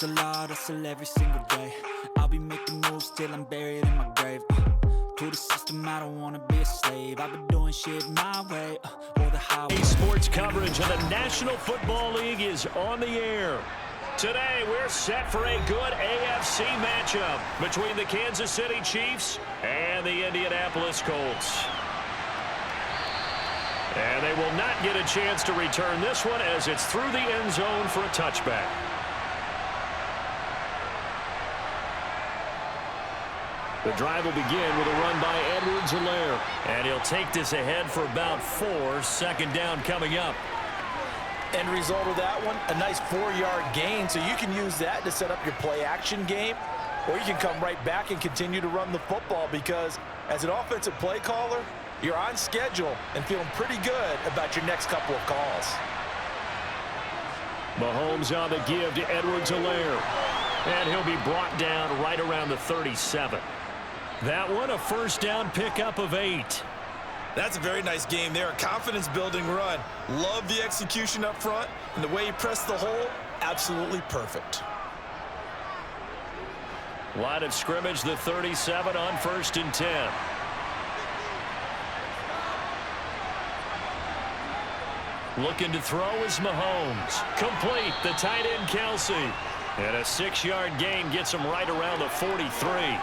Hustle hard, hustle every single day. I'll be making moves till I'm buried in my grave. To the system, I don't wanna be a slave. I've been doing shit my way, or the highway. Sports coverage of the National Football League is on the air. Today, we're set for a good AFC matchup between the Kansas City Chiefs and the Indianapolis Colts. And they will not get a chance to return this one as it's through the end zone for a touchback. The drive will begin with a run by Edwards-Helaire. And he'll take this ahead for about 4. Second down coming up. End result of that one, a nice 4-yard gain. So you can use that to set up your play-action game. Or you can come right back and continue to run the football because as an offensive play caller, you're on schedule and feeling pretty good about your next couple of calls. Mahomes on the give to Edwards-Helaire. And he'll be brought down right around the 37. That one, a first down pickup of 8. That's a very nice game there. A confidence-building run. Love the execution up front. And the way he pressed the hole, absolutely perfect. Line of scrimmage, the 37 on 1st and 10. Looking to throw is Mahomes. Complete, the tight end Kelsey. And a 6-yard gain gets him right around the 43.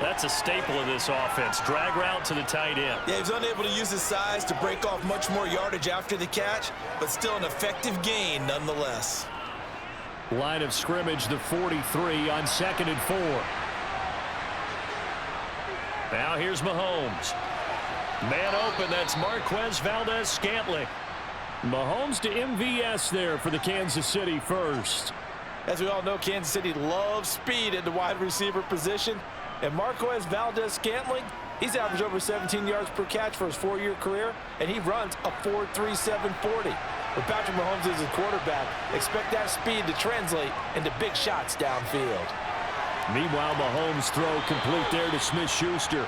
That's a staple of this offense. Drag route to the tight end. Yeah, he was unable to use his size to break off much more yardage after the catch, but still an effective gain nonetheless. Line of scrimmage, the 43 on 2nd and 4. Now here's Mahomes. Man open, that's Marquez Valdez-Scantling. Mahomes to MVS there for the Kansas City first. As we all know, Kansas City loves speed at the wide receiver position. And Marquez Valdez-Scantling, he's averaged over 17 yards per catch for his 4-year career, and he runs a 4.37 40. With Patrick Mahomes as his quarterback, expect that speed to translate into big shots downfield. Meanwhile, Mahomes' throw complete there to Smith-Schuster.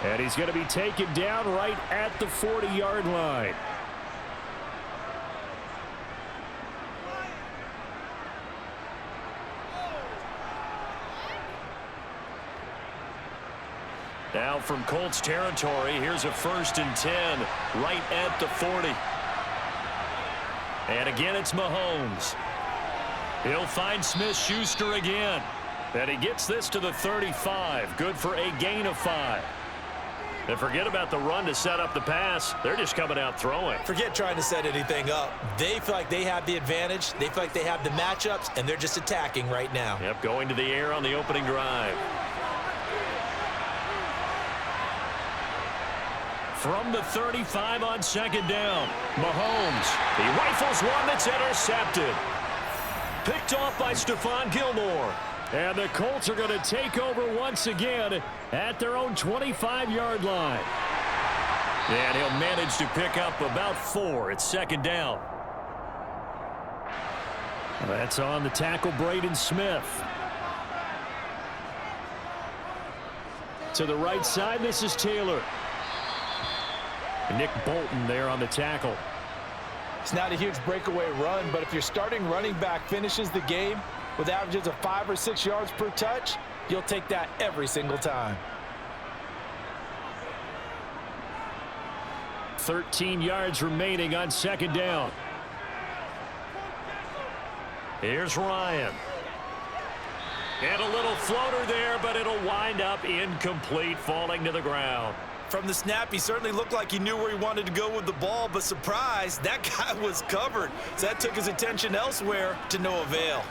And he's going to be taken down right at the 40-yard line. Now from Colts territory, here's a 1st and 10 right at the 40. And again, it's Mahomes. He'll find Smith-Schuster again. And he gets this to the 35. Good for a gain of 5. And forget about the run to set up the pass. They're just coming out throwing. Forget trying to set anything up. They feel like they have the advantage. They feel like they have the matchups, and they're just attacking right now. Yep, going to the air on the opening drive. From the 35 on 2nd down, Mahomes. He rifles one that's intercepted. Picked off by Stephon Gilmore. And the Colts are going to take over once again at their own 25-yard line. And he'll manage to pick up about 4. It's 2nd down. That's on the tackle, Braden Smith. To the right side, this is Taylor. Nick Bolton there on the tackle. It's not a huge breakaway run, but if your starting running back finishes the game with averages of 5 or 6 yards per touch, you'll take that every single time. 13 yards remaining on 2nd down. Here's Ryan. And a little floater there, but it'll wind up incomplete, falling to the ground. From the snap, he certainly looked like he knew where he wanted to go with the ball, but surprise, that guy was covered. So that took his attention elsewhere to no avail.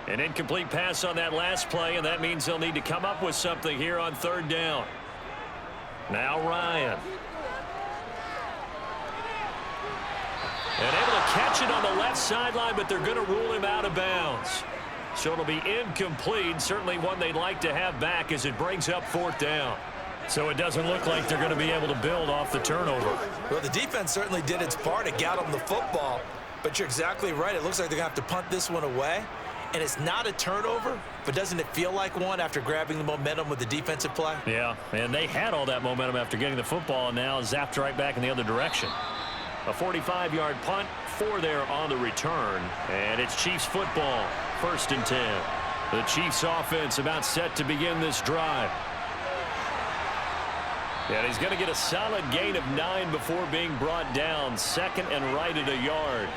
An incomplete pass on that last play, and that means they'll need to come up with something here on 3rd down. Now Ryan. And able to catch it on the left sideline, but they're going to rule him out of bounds. So it'll be incomplete, certainly one they'd like to have back as it brings up 4th down. So it doesn't look like they're going to be able to build off the turnover. Well, the defense certainly did its part to get them the football, but you're exactly right. It looks like they're going to have to punt this one away. and it's not a turnover, but doesn't it feel like one after grabbing the momentum with the defensive play? Yeah, and they had all that momentum after getting the football, and now zapped right back in the other direction. A 45-yard punt, 4 there on the return, and it's Chiefs football, 1st and 10. The Chiefs offense about set to begin this drive. And he's going to get a solid gain of 9 before being brought down, 2nd and right at a yard.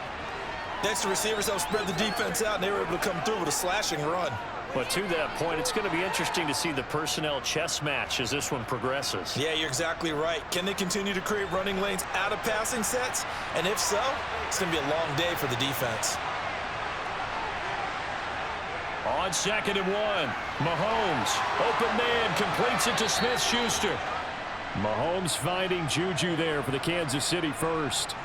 Next, the receivers help spread the defense out, and they were able to come through with a slashing run. But to that point, it's going to be interesting to see the personnel chess match as this one progresses. Yeah, you're exactly right. Can they continue to create running lanes out of passing sets? And if so, it's going to be a long day for the defense. On 2nd and 1, Mahomes, open man, completes it to Smith-Schuster. Mahomes finding Juju there for the Kansas City first.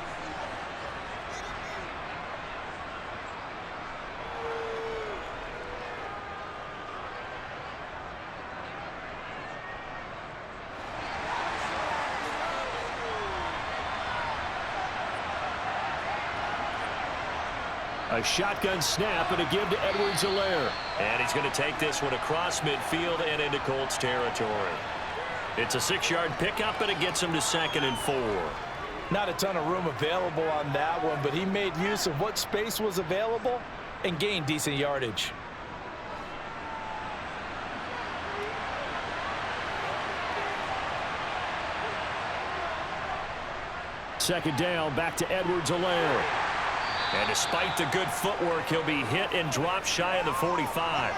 A shotgun snap and a give to Edwards-Helaire. And he's going to take this one across midfield and into Colts territory. It's a 6-yard pickup, and it gets him to 2nd and 4. Not a ton of room available on that one, but he made use of what space was available and gained decent yardage. Second down, back to Edwards-Helaire. And despite the good footwork, he'll be hit and dropped shy of the 45.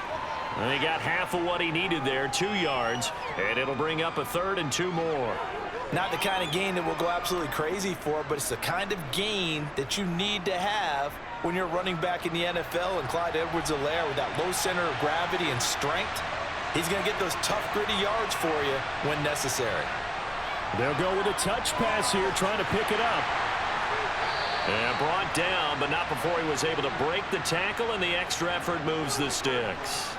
And he got half of what he needed there, 2 yards, and it'll bring up a 3rd and 2 more. Not the kind of gain that we'll go absolutely crazy for, but it's the kind of gain that you need to have when you're running back in the NFL. And Clyde Edwards-Helaire, with that low center of gravity and strength, he's going to get those tough, gritty yards for you when necessary. They'll go with a touch pass here, trying to pick it up. And brought down, but not before he was able to break the tackle, and the extra effort moves the sticks.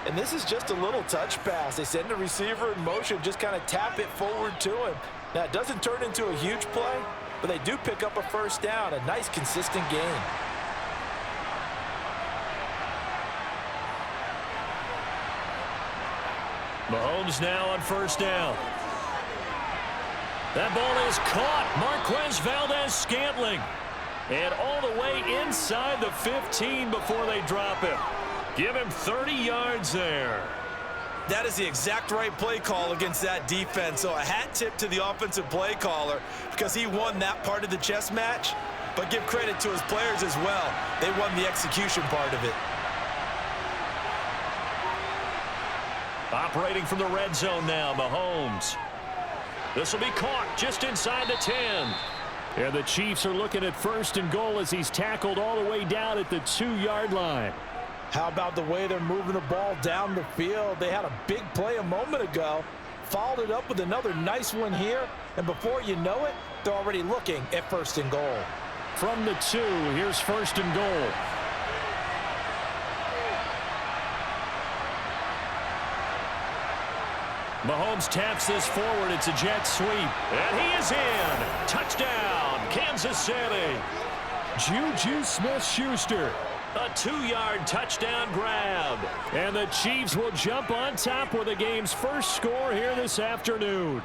And this is just a little touch pass. They send the receiver in motion, just kind of tap it forward to him. Now, it doesn't turn into a huge play, but they do pick up a 1st down, a nice, consistent gain. Mahomes now on 1st down. That ball is caught. Marquez Valdez-Scantling. And all the way inside the 15 before they drop him. Give him 30 yards there. That is the exact right play call against that defense. So a hat tip to the offensive play caller because he won that part of the chess match. But give credit to his players as well. They won the execution part of it. Operating from the red zone now, Mahomes. This will be caught just inside the 10. And the Chiefs are looking at 1st and goal as he's tackled all the way down at the 2-yard line. How about the way they're moving the ball down the field? They had a big play a moment ago, followed it up with another nice one here, and before you know it, they're already looking at 1st and goal. From the 2, here's 1st and goal. Mahomes taps this forward. It's a jet sweep. And he is in. Touchdown, Kansas City. Juju Smith-Schuster. A 2-yard touchdown grab. And the Chiefs will jump on top with the game's first score here this afternoon.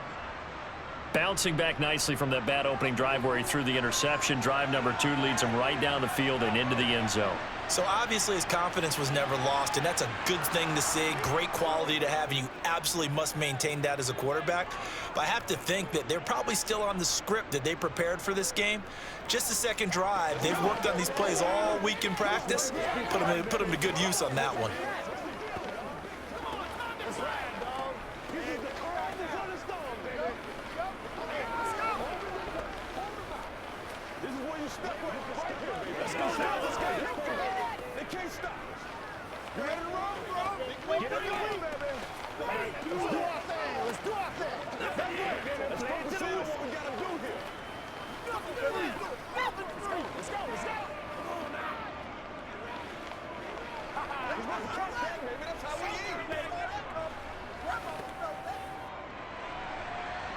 Bouncing back nicely from that bad opening drive where he threw the interception. Drive number 2 leads him right down the field and into the end zone. So obviously his confidence was never lost, and that's a good thing to see, great quality to have, and you absolutely must maintain that as a quarterback. But I have to think that they're probably still on the script that they prepared for this game. Just the second drive, they've worked on these plays all week in practice. Put them to good use on that one.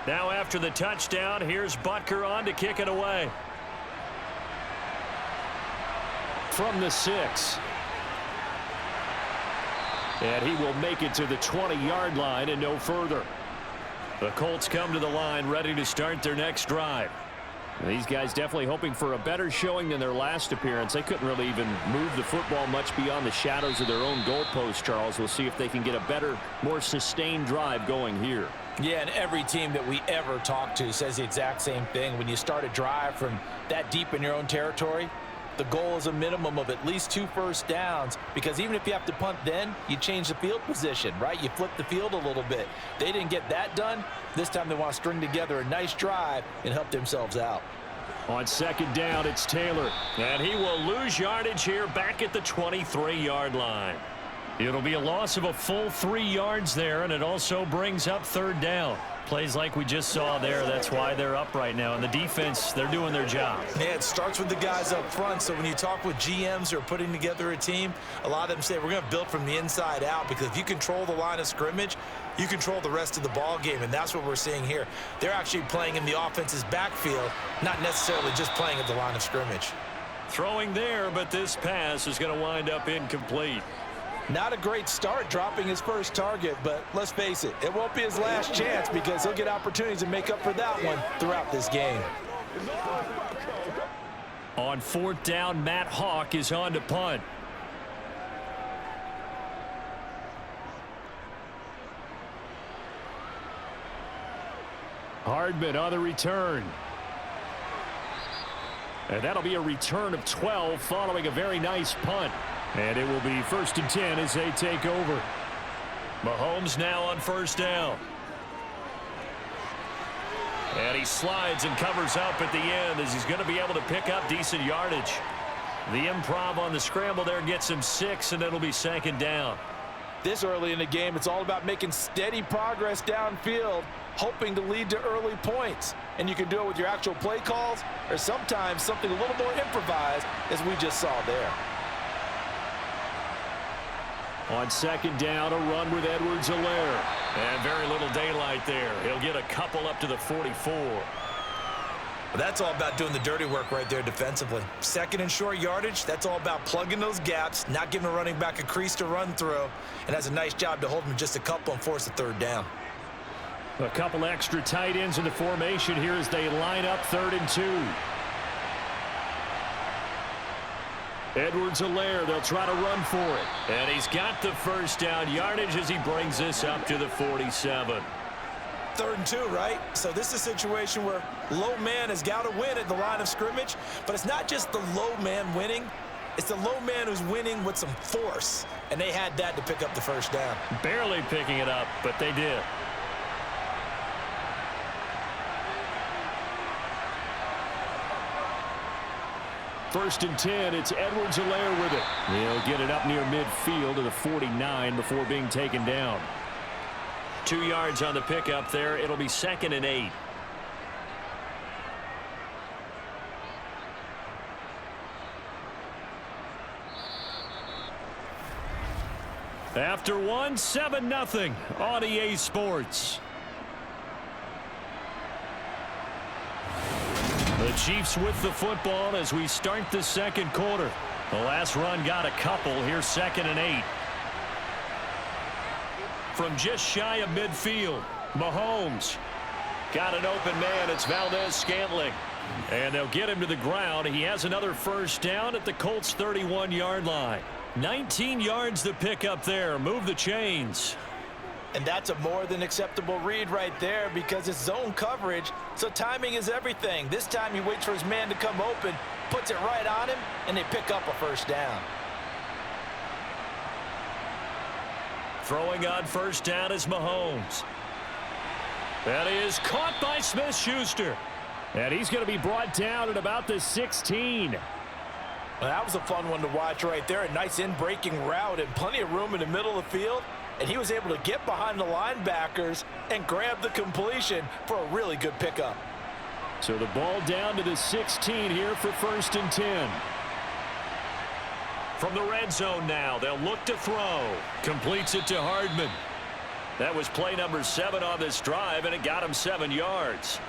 Now after the touchdown, here's Butker on to kick it away. From the 6. And he will make it to the 20-yard line and no further. The Colts come to the line ready to start their next drive. These guys definitely hoping for a better showing than their last appearance. They couldn't really even move the football much beyond the shadows of their own goalpost, Charles. We'll see if they can get a better, more sustained drive going here. Yeah, and every team that we ever talk to says the exact same thing. When you start a drive from that deep in your own territory, the goal is a minimum of at least 2 first downs, because even if you have to punt then, you change the field position, right? You flip the field a little bit. They didn't get that done. This time they want to string together a nice drive and help themselves out. On second down, it's Taylor, and he will lose yardage here back at the 23-yard line. It'll be a loss of a full 3 yards there, and it also brings up third down. Plays like we just saw there, that's why they're up right now. And the defense, they're doing their job. Yeah, it starts with the guys up front. So when you talk with GMs who are putting together a team, a lot of them say we're going to build from the inside out, because if you control the line of scrimmage, you control the rest of the ball game, and that's what we're seeing here. They're actually playing in the offense's backfield, not necessarily just playing at the line of scrimmage. Throwing there, but this pass is going to wind up incomplete. Not a great start dropping his first target, but let's face it, it won't be his last chance, because he'll get opportunities to make up for that one throughout this game. On fourth down, Matt Hawk is on to punt. Hardman on the return. And that'll be a return of 12 following a very nice punt. And it will be 1st and 10 as they take over. Mahomes now on first down. And he slides and covers up at the end as he's going to be able to pick up decent yardage. The improv on the scramble there gets him 6, and it'll be 2nd down. This early in the game, it's all about making steady progress downfield, hoping to lead to early points. And you can do it with your actual play calls, or sometimes something a little more improvised, as we just saw there. On 2nd down, a run with Edwards-Helaire. And very little daylight there. He'll get a couple up to the 44. Well, that's all about doing the dirty work right there defensively. 2nd and short yardage, that's all about plugging those gaps, not giving a running back a crease to run through, and has a nice job to hold him just a couple and force a 3rd down. A couple extra tight ends in the formation here as they line up 3rd and 2. Edwards-Helaire, they'll try to run for it. And he's got the first down yardage as he brings this up to the 47. 3rd and 2, right? So this is a situation where low man has got to win at the line of scrimmage, but it's not just the low man winning. It's the low man who's winning with some force, and they had that to pick up the first down. Barely picking it up, but they did. First and 10, it's Edwards-Helaire with it. He'll get it up near midfield to the 49 before being taken down. 2 yards on the pickup there. It'll be 2nd and 8. After one, 7-0 on EA Sports. The Chiefs with the football as we start the 2nd quarter. The last run got a couple. Here's 2nd and 8. From just shy of midfield, Mahomes got an open man. It's Valdez-Scantling. And they'll get him to the ground. He has another first down at the Colts' 31-yard line. 19 yards to pick up there. Move the chains. And that's a more than acceptable read right there, because it's zone coverage, so timing is everything. This time he waits for his man to come open, puts it right on him, and they pick up a first down. Throwing on first down is Mahomes. That is caught by Smith-Schuster. And he's going to be brought down at about the 16. Well, that was a fun one to watch right there. A nice in-breaking route and plenty of room in the middle of the field. And he was able to get behind the linebackers and grab the completion for a really good pickup. So the ball down to the 16 here for 1st and 10. From the red zone now, they'll look to throw. Completes it to Hardman. That was play number 7 on this drive, and it got him 7 yards.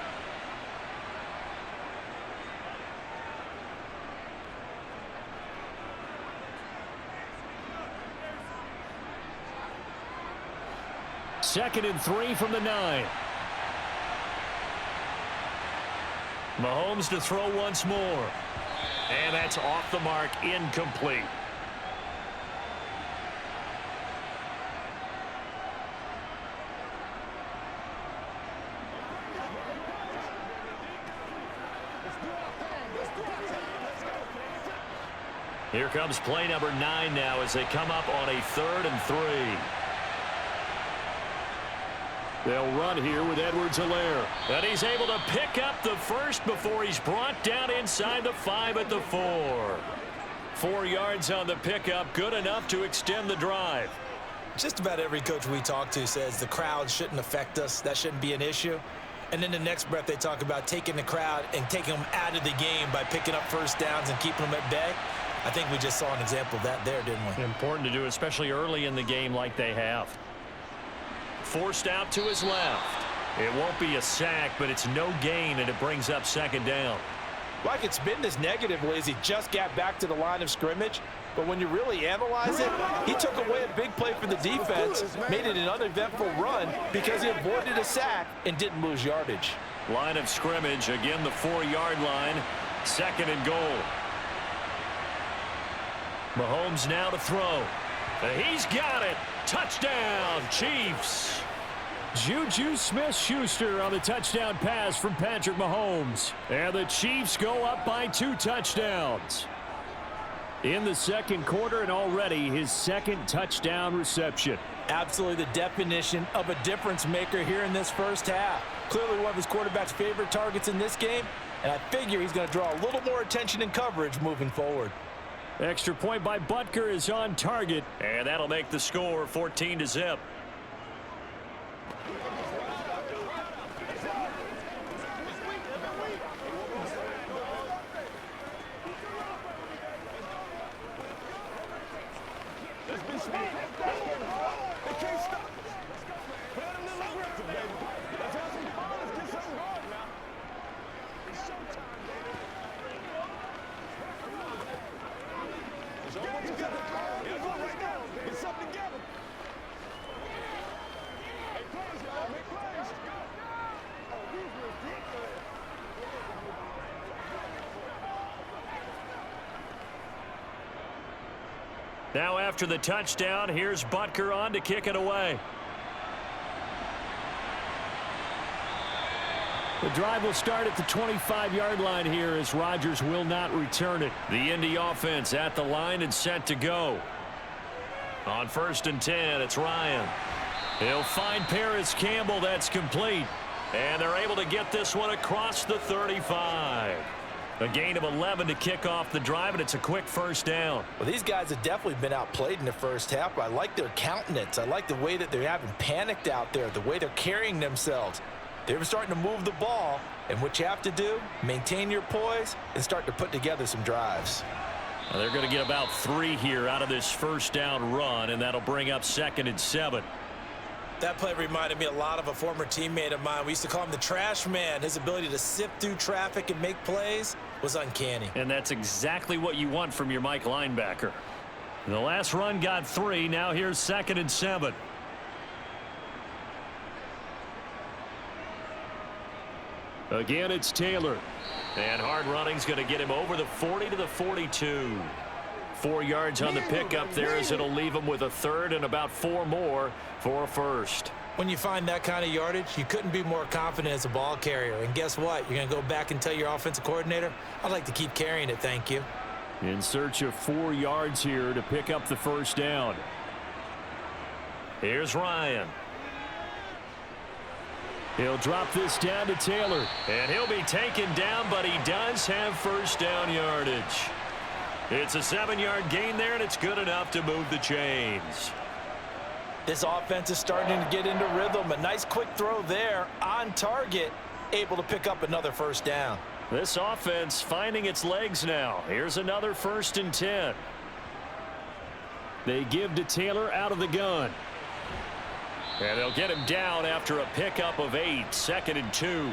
2nd and 3 from the 9. Mahomes to throw once more. And that's off the mark, incomplete. Here comes play number 9 now as they come up on a 3rd and 3. They'll run here with Edwards-Helaire. And he's able to pick up the first before he's brought down inside the 5 at the 4. 4 yards on the pickup, good enough to extend the drive. Just about every coach we talk to says the crowd shouldn't affect us. That shouldn't be an issue. And then the next breath they talk about taking the crowd and taking them out of the game by picking up first downs and keeping them at bay. I think we just saw an example of that there, didn't we? Important to do, especially early in the game like they have. Forced out to his left. It won't be a sack, but it's no gain, and it brings up 2nd down. Like it's been this negatively as he just got back to the line of scrimmage. But when you really analyze it, he took away a big play for the defense, made it an uneventful run because he avoided a sack and didn't lose yardage. Line of scrimmage, again the 4-yard line, 2nd and goal. Mahomes now to throw. He's got it. Touchdown, Chiefs. Juju Smith-Schuster on the touchdown pass from Patrick Mahomes. And the Chiefs go up by 2 touchdowns. In the 2nd quarter, and already his 2nd touchdown reception. Absolutely the definition of a difference maker here in this first half. Clearly one of his quarterback's favorite targets in this game, and I figure he's going to draw a little more attention and coverage moving forward. Extra point by Butker is on target, and that'll make the score 14-0. Now after the touchdown, here's Butker on to kick it away. The drive will start at the 25-yard line here as Rodgers will not return it. The Indy offense at the line and set to go. On 1st and 10, it's Ryan. He'll find Paris Campbell. That's complete. And they're able to get this one across the 35. A gain of 11 to kick off the drive, and it's a quick first down. Well, these guys have definitely been outplayed in the first half, but I like their countenance. I like the way that they haven't panicked out there, the way they're carrying themselves. They're starting to move the ball, and what you have to do, maintain your poise and start to put together some drives. Well, they're going to get about 3 here out of this first down run, and that'll bring up 2nd and 7. That play reminded me a lot of a former teammate of mine. We used to call him the trash man. His ability to sift through traffic and make plays was uncanny. And that's exactly what you want from your Mike linebacker. The last run got 3. Now here's 2nd and 7. Again, it's Taylor. And hard running's going to get him over the 40 to the 42. 4 yards on the pickup there as it'll leave him with a 3rd and about 4 more for a first. When you find that kind of yardage, you couldn't be more confident as a ball carrier. And guess what? You're going to go back and tell your offensive coordinator, I'd like to keep carrying it, thank you. In search of 4 yards here to pick up the first down. Here's Ryan. He'll drop this down to Taylor. And he'll be taken down, but he does have first down yardage. It's a 7-yard gain there, and it's good enough to move the chains. This offense is starting to get into rhythm. A nice quick throw there on target, able to pick up another first down. This offense finding its legs now. Here's another 1st and 10. They give to Taylor out of the gun. And they'll get him down after a pickup of 8, 2nd and 2.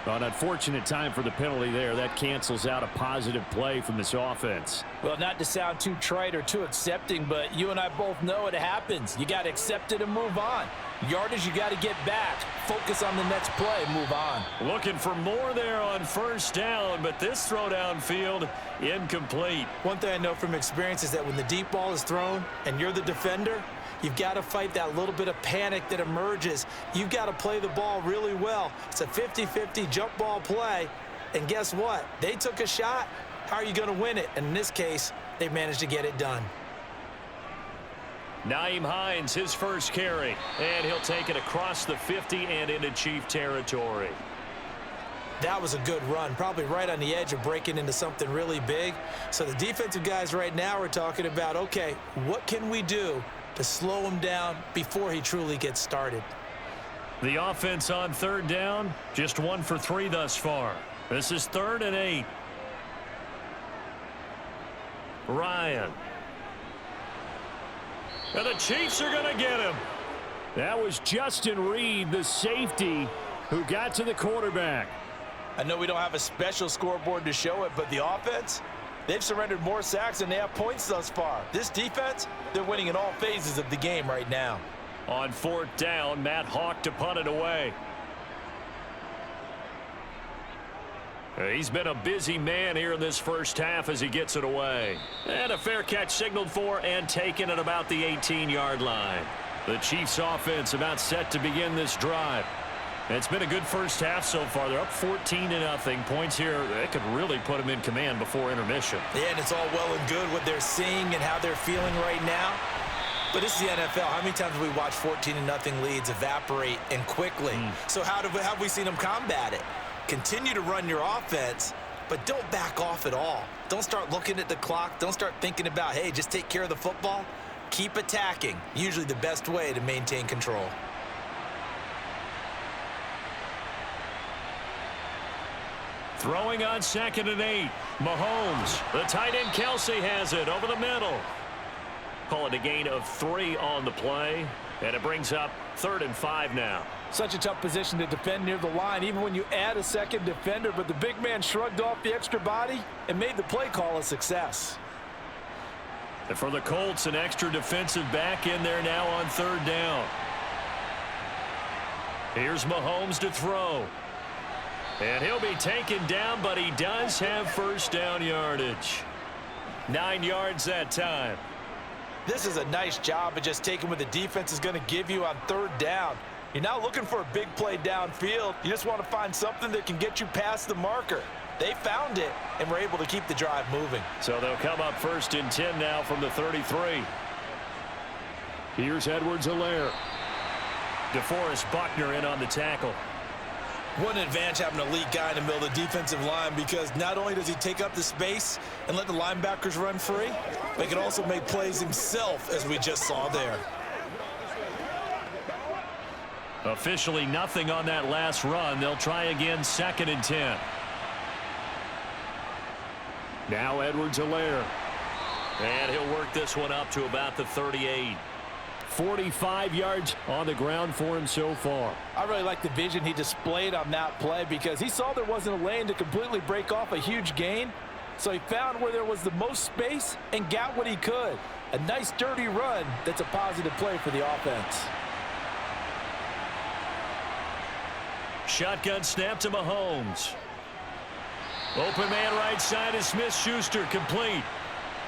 An unfortunate time for the penalty there. That cancels out a positive play from this offense. Well, not to sound too trite or too accepting, but you and I both know it happens. You got to accept it and move on. Yardage, you got to get back. Focus on the next play, move on. Looking for more there on first down, but this throw downfield incomplete. One thing I know from experience is that when the deep ball is thrown and you're the defender, you've got to fight that little bit of panic that emerges. You've got to play the ball really well. It's a 50-50 jump ball play, and guess what? They took a shot. How are you going to win it? And in this case, they managed to get it done. Nyheim Hines, his first carry, and he'll take it across the 50 and into Chief territory. That was a good run, probably right on the edge of breaking into something really big. So the defensive guys right now are talking about, okay, what can we do to slow him down before he truly gets started? The offense on third down, just 1 for 3 thus far. This is 3rd and 8. Ryan. And the Chiefs are going to get him. That was Justin Reed, the safety, who got to the quarterback. I know we don't have a special scoreboard to show it, but the offense, they've surrendered more sacks than they have points thus far. This defense, they're winning in all phases of the game right now. On 4th down, Matt Hawk to punt it away. He's been a busy man here in this first half as he gets it away. And a fair catch signaled for and taken at about the 18-yard line. The Chiefs offense about set to begin this drive. It's been a good first half so far. They're up 14-0. Points here, they could really put them in command before intermission. Yeah, and it's all well and good what they're seeing and how they're feeling right now. But this is the NFL. How many times have we watched 14-0 leads evaporate and quickly? So how have we seen them combat it? Continue to run your offense, but don't back off at all. Don't start looking at the clock. Don't start thinking about, hey, just take care of the football. Keep attacking. Usually the best way to maintain control. Throwing on 2nd and 8. Mahomes. The tight end Kelsey has it over the middle. Call it a gain of 3 on the play. And it brings up 3rd and 5 now. Such a tough position to defend near the line, even when you add a second defender. But the big man shrugged off the extra body and made the play call a success. And for the Colts, an extra defensive back in there now on 3rd down. Here's Mahomes to throw. And he'll be taken down, but he does have first down yardage. 9 yards that time. This is a nice job of just taking what the defense is going to give you on 3rd down. You're not looking for a big play downfield. You just want to find something that can get you past the marker. They found it and were able to keep the drive moving. So they'll come up 1st and 10 now from the 33. Here's Edwards-Helaire. DeForest Buckner in on the tackle. What an advantage having an elite guy in the middle of the defensive line, because not only does he take up the space and let the linebackers run free, but he can also make plays himself, as we just saw there. Officially nothing on that last run. They'll try again 2nd and 10. Now Edwards-Helaire. And he'll work this one up to about the 38. 45 yards on the ground for him so far. I really like the vision he displayed on that play, because he saw there wasn't a lane to completely break off a huge gain. So he found where there was the most space and got what he could. A nice dirty run that's a positive play for the offense. Shotgun snap to Mahomes. Open man right side is Smith-Schuster, complete.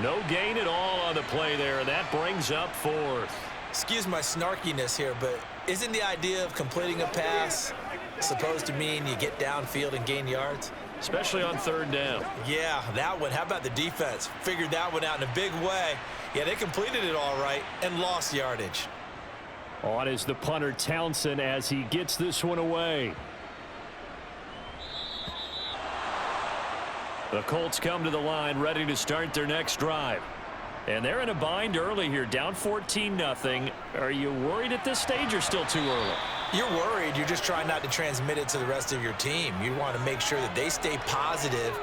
No gain at all on the play there. That brings up 4th. Excuse my snarkiness here, but isn't the idea of completing a pass supposed to mean you get downfield and gain yards? Especially on 3rd down. Yeah, that one. How about the defense? Figured that one out in a big way. Yeah, they completed it all right and lost yardage. On is the punter Townsend as he gets this one away. The Colts come to the line ready to start their next drive. And they're in a bind early here, down 14-0. Are you worried at this stage or still too early? You're worried. You're just trying not to transmit it to the rest of your team. You want to make sure that they stay positive.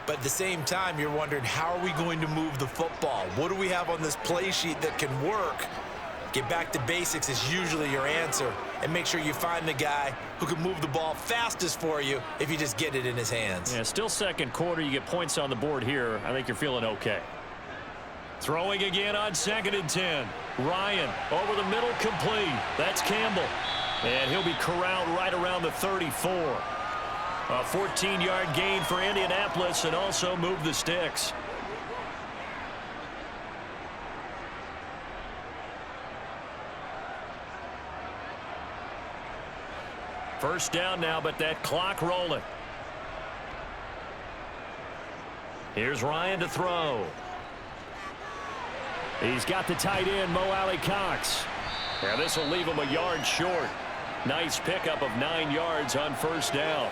But at the same time, you're wondering, how are we going to move the football? What do we have on this play sheet that can work? Get back to basics is usually your answer, and make sure you find the guy who can move the ball fastest for you if you just get it in his hands. Yeah, still second quarter. You get points on the board here. I think you're feeling okay. Throwing again on 2nd and 10. Ryan over the middle, complete. That's Campbell. And he'll be corralled right around the 34. A 14-yard gain for Indianapolis and also move the sticks. First down now, but that clock rolling. Here's Ryan to throw. He's got the tight end, Mo Alley-Cox. And this will leave him a yard short. Nice pickup of 9 yards on first down.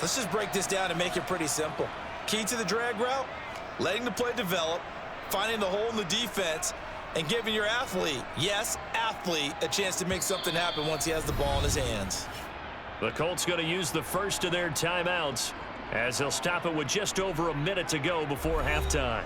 Let's just break this down and make it pretty simple. Key to the drag route, letting the play develop, finding the hole in the defense, and giving your athlete, yes, athlete, a chance to make something happen once he has the ball in his hands. The Colts going to use the first of their timeouts as they'll stop it with just over a minute to go before halftime.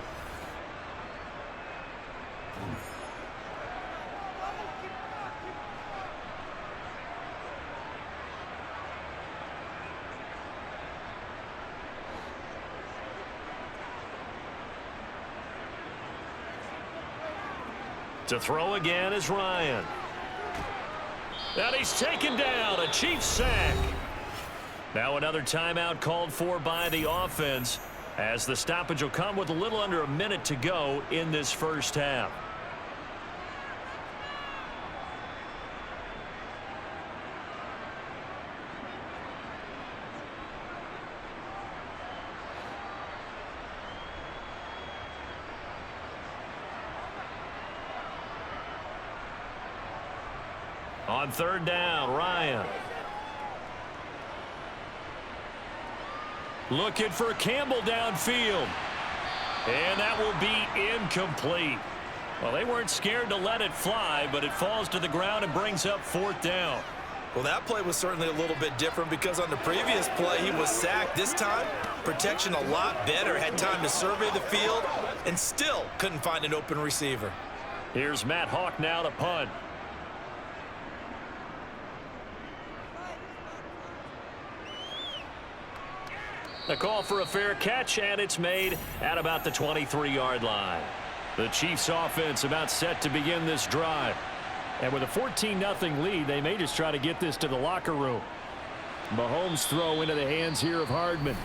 To throw again is Ryan. And he's taken down, a Chiefs sack. Now another timeout called for by the offense as the stoppage will come with a little under a minute to go in this first half. On third down, Ryan. Looking for Campbell downfield. And that will be incomplete. Well, they weren't scared to let it fly, but it falls to the ground and brings up 4th down. Well, that play was certainly a little bit different because on the previous play, he was sacked. This time, protection a lot better. Had time to survey the field and still couldn't find an open receiver. Here's Matt Hawk now to punt. A call for a fair catch, and it's made at about the 23-yard line. The Chiefs offense about set to begin this drive. And with a 14-0 lead, they may just try to get this to the locker room. Mahomes throw into the hands here of Hardman.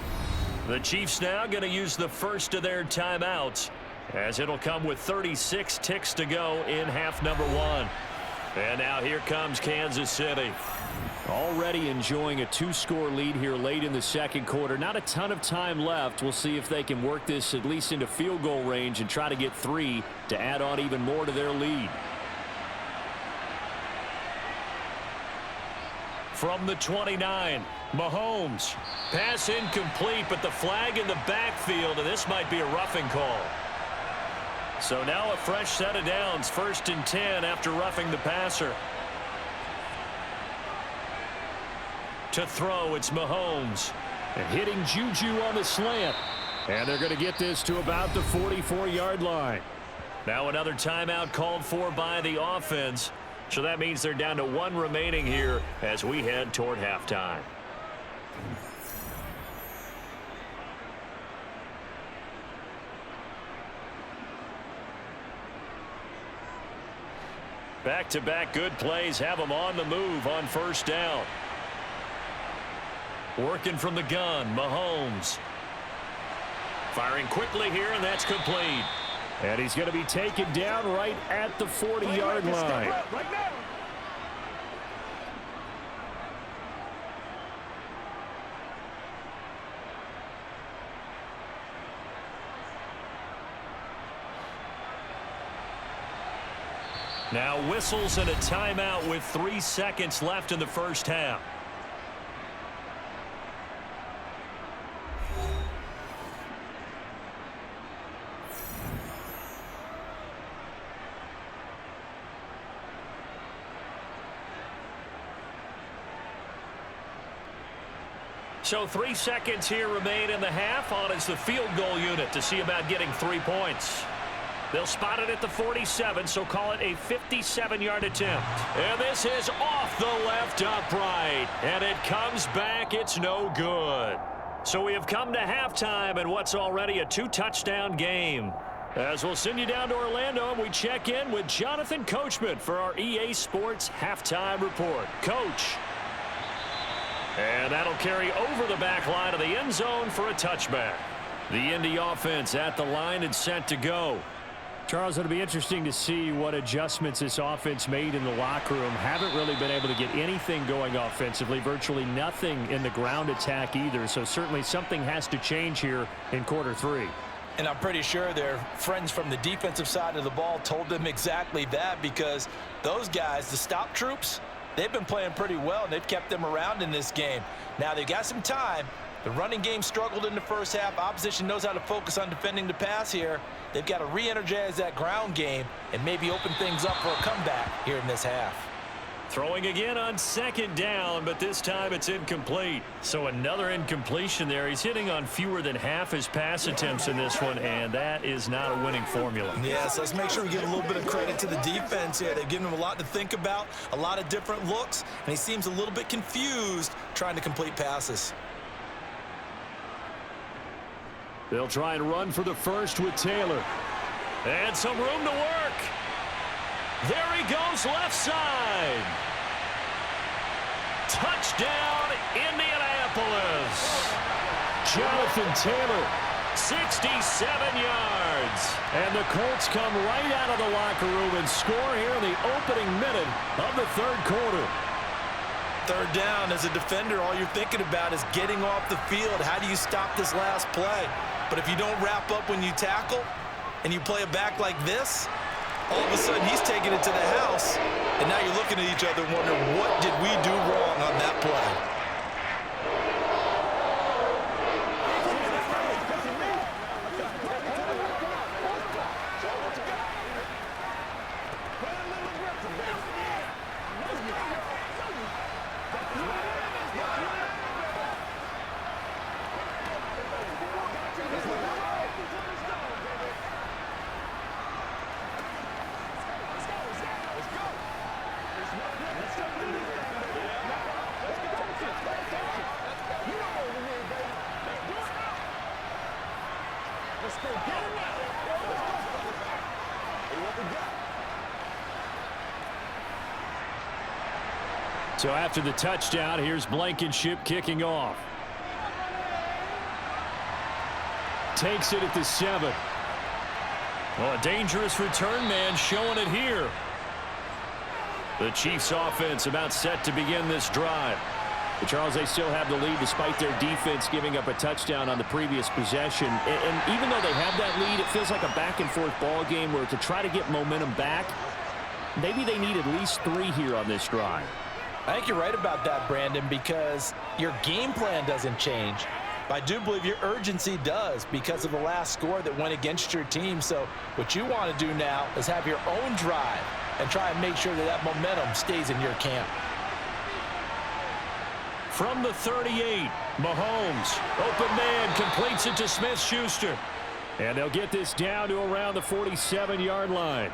The Chiefs now going to use the first of their timeouts as it'll come with 36 ticks to go in half number 1. And now here comes Kansas City. Already enjoying a 2-score lead here late in the second quarter. Not a ton of time left. We'll see if they can work this at least into field goal range and try to get 3 to add on even more to their lead. From the 29, Mahomes. Pass incomplete, but the flag in the backfield, and this might be a roughing call. So now a fresh set of downs, 1st and 10 after roughing the passer. To throw, it's Mahomes. And hitting Juju on the slant. And they're going to get this to about the 44-yard line. Now another timeout called for by the offense. So that means they're down to 1 remaining here as we head toward halftime. Back-to-back good plays have them on the move on first down. Working from the gun, Mahomes. Firing quickly here, and that's complete. And he's going to be taken down right at the 40-yard line. Now whistles and a timeout with 3 seconds left in the first half. So 3 seconds here remain in the half. On is the field goal unit to see about getting 3 points. They'll spot it at the 47, so call it a 57-yard attempt. And this is off the left upright. And it comes back. It's no good. So we have come to halftime in what's already a 2-touchdown game. As we'll send you down to Orlando, and we check in with Jonathan Coachman for our EA Sports Halftime Report. Coach. And that'll carry over the back line of the end zone for a touchback. The Indy offense at the line and set to go. Charles, it'll be interesting to see what adjustments this offense made in the locker room. Haven't really been able to get anything going offensively, virtually nothing in the ground attack either. So certainly something has to change here in quarter 3. And I'm pretty sure their friends from the defensive side of the ball told them exactly that, because those guys, the stop troops, they've been playing pretty well, and they've kept them around in this game. Now they've got some time. The running game struggled in the first half. Opposition knows how to focus on defending the pass here. They've got to re-energize that ground game and maybe open things up for a comeback here in this half. Throwing again on second down, but this time it's incomplete. So another incompletion there. He's hitting on fewer than half his pass attempts in this one, and that is not a winning formula. Yeah, so let's make sure we give a little bit of credit to the defense here. They've given him a lot to think about, a lot of different looks, and he seems a little bit confused trying to complete passes. They'll try and run for the first with Taylor. And some room to work. There he goes, left side. Touchdown, Indianapolis. Jonathan Taylor, 67 yards. And the Colts come right out of the locker room and score here in the opening minute of the third quarter. Third down, as a defender, all you're thinking about is getting off the field. How do you stop this last play? But if you don't wrap up when you tackle and you play it back like this, all of a sudden he's taking it to the house, and now you're looking at each other wondering, what did we do wrong on that play? So after the touchdown, here's Blankenship kicking off. Takes it at the 7. Well, a dangerous return man showing it here. The Chiefs offense about set to begin this drive. But Charles, they still have the lead despite their defense giving up a touchdown on the previous possession. And even though they have that lead, it feels like a back-and-forth ball game where to try to get momentum back, maybe they need at least 3 here on this drive. I think you're right about that, Brandon, because your game plan doesn't change. But I do believe your urgency does because of the last score that went against your team. So what you want to do now is have your own drive and try and make sure that that momentum stays in your camp. From the 38, Mahomes, open man, completes it to Smith-Schuster. And they'll get this down to around the 47-yard line.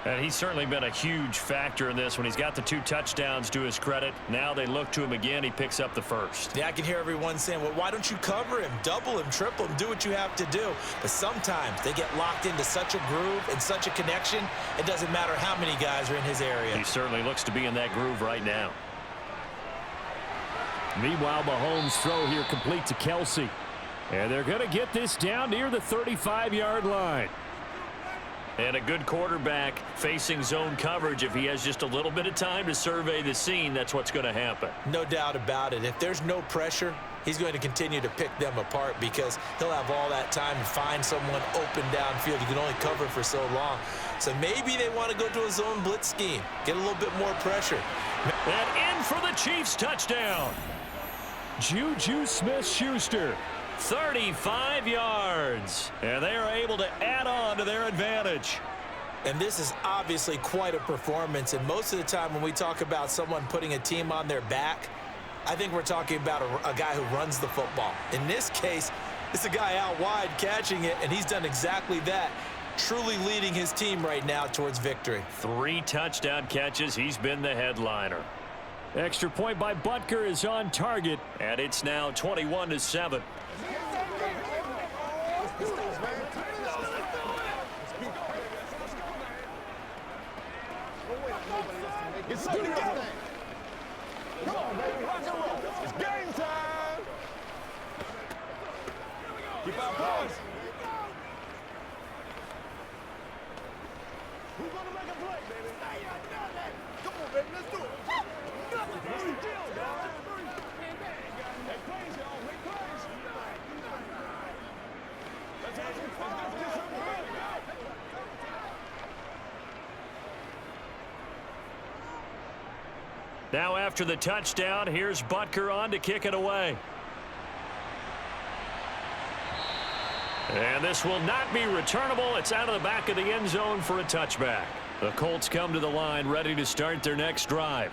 And he's certainly been a huge factor in this when he's got the 2 touchdowns to his credit. Now they look to him again. He picks up the first. Yeah, I can hear everyone saying, well, why don't you cover him, double him, triple him, do what you have to do. But sometimes they get locked into such a groove and such a connection, it doesn't matter how many guys are in his area. He certainly looks to be in that groove right now. Meanwhile, Mahomes' throw here complete to Kelsey. And they're going to get this down near the 35-yard line. And a good quarterback facing zone coverage. If he has just a little bit of time to survey the scene, that's what's going to happen. No doubt about it. If there's no pressure, he's going to continue to pick them apart because he'll have all that time to find someone open downfield. You can only cover for so long. So maybe they want to go to a zone blitz scheme, get a little bit more pressure. And in for the Chiefs touchdown. Juju Smith-Schuster. 35 yards. And they are able to add on to their advantage. And this is obviously quite a performance. And most of the time when we talk about someone putting a team on their back, I think we're talking about a guy who runs the football. In this case, it's a guy out wide catching it, and he's done exactly that. truly leading his team right now towards victory. 3 touchdown catches. He's been the headliner. Extra point by Butker is on target, and it's now 21-7. Come on, baby. Rock and roll. It's game time. Keep our points. Who's going to make a play, baby? Come on, baby. Let's do it. What's the deal, guys? Make plays, y'all. Make plays. Let's have some fun. Let's get some fun. Now after the touchdown, here's Butker on to kick it away. And this will not be returnable. It's out of the back of the end zone for a touchback. The Colts come to the line ready to start their next drive.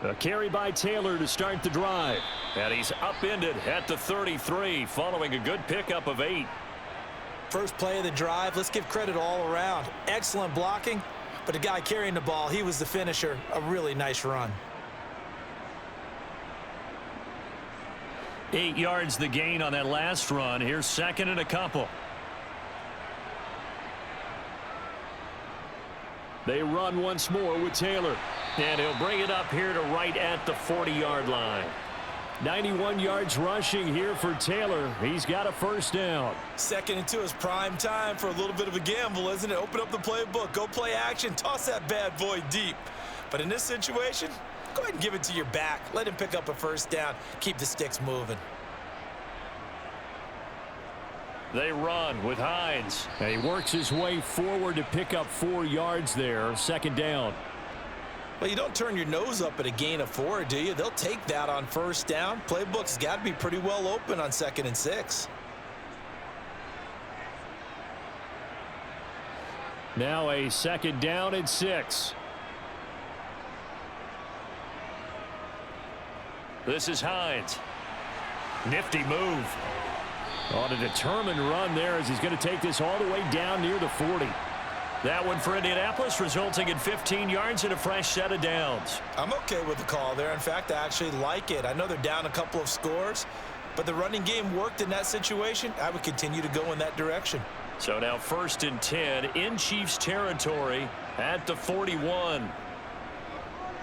A carry by Taylor to start the drive. And he's upended at the 33 following a good pickup of 8. First play of the drive, let's give credit all around. Excellent blocking, but the guy carrying the ball, he was the finisher. A really nice run. 8 yards the gain on that last run. Here's second and a couple. They run once more with Taylor. And he'll bring it up here to right at the 40-yard line. 91 yards rushing here for Taylor. He's got a first down. 2nd and 2 is prime time for a little bit of a gamble, isn't it? Open up the playbook. Go play action. Toss that bad boy deep. But in this situation, go ahead and give it to your back. Let him pick up a first down. Keep the sticks moving. They run with Hines. And he works his way forward to pick up 4 yards there. Second down. Well, you don't turn your nose up at a gain of 4, do you? They'll take that on first down. Playbook's got to be pretty well open on 2nd and 6. Now a 2nd down and 6. This is Hines. Nifty move. On a determined run there as he's going to take this all the way down near the 40. That one for Indianapolis, resulting in 15 yards and a fresh set of downs. I'm okay with the call there. In fact, I actually like it. I know they're down a couple of scores, but the running game worked in that situation. I would continue to go in that direction. So now 1st and 10 in Chiefs territory at the 41.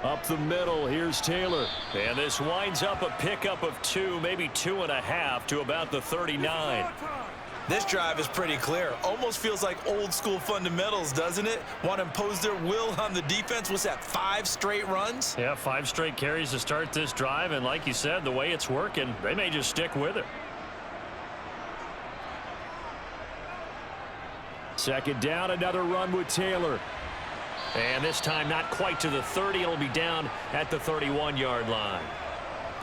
Up the middle, here's Taylor. And this winds up a pickup of 2, maybe 2.5 to about the 39. This drive is pretty clear. Almost feels like old school fundamentals, doesn't it? Want to impose their will on the defense. What's that, 5 straight runs? Yeah, 5 straight carries to start this drive. And like you said, the way it's working, they may just stick with it. 2nd down, another run with Taylor. And this time not quite to the 30. It'll be down at the 31-yard line.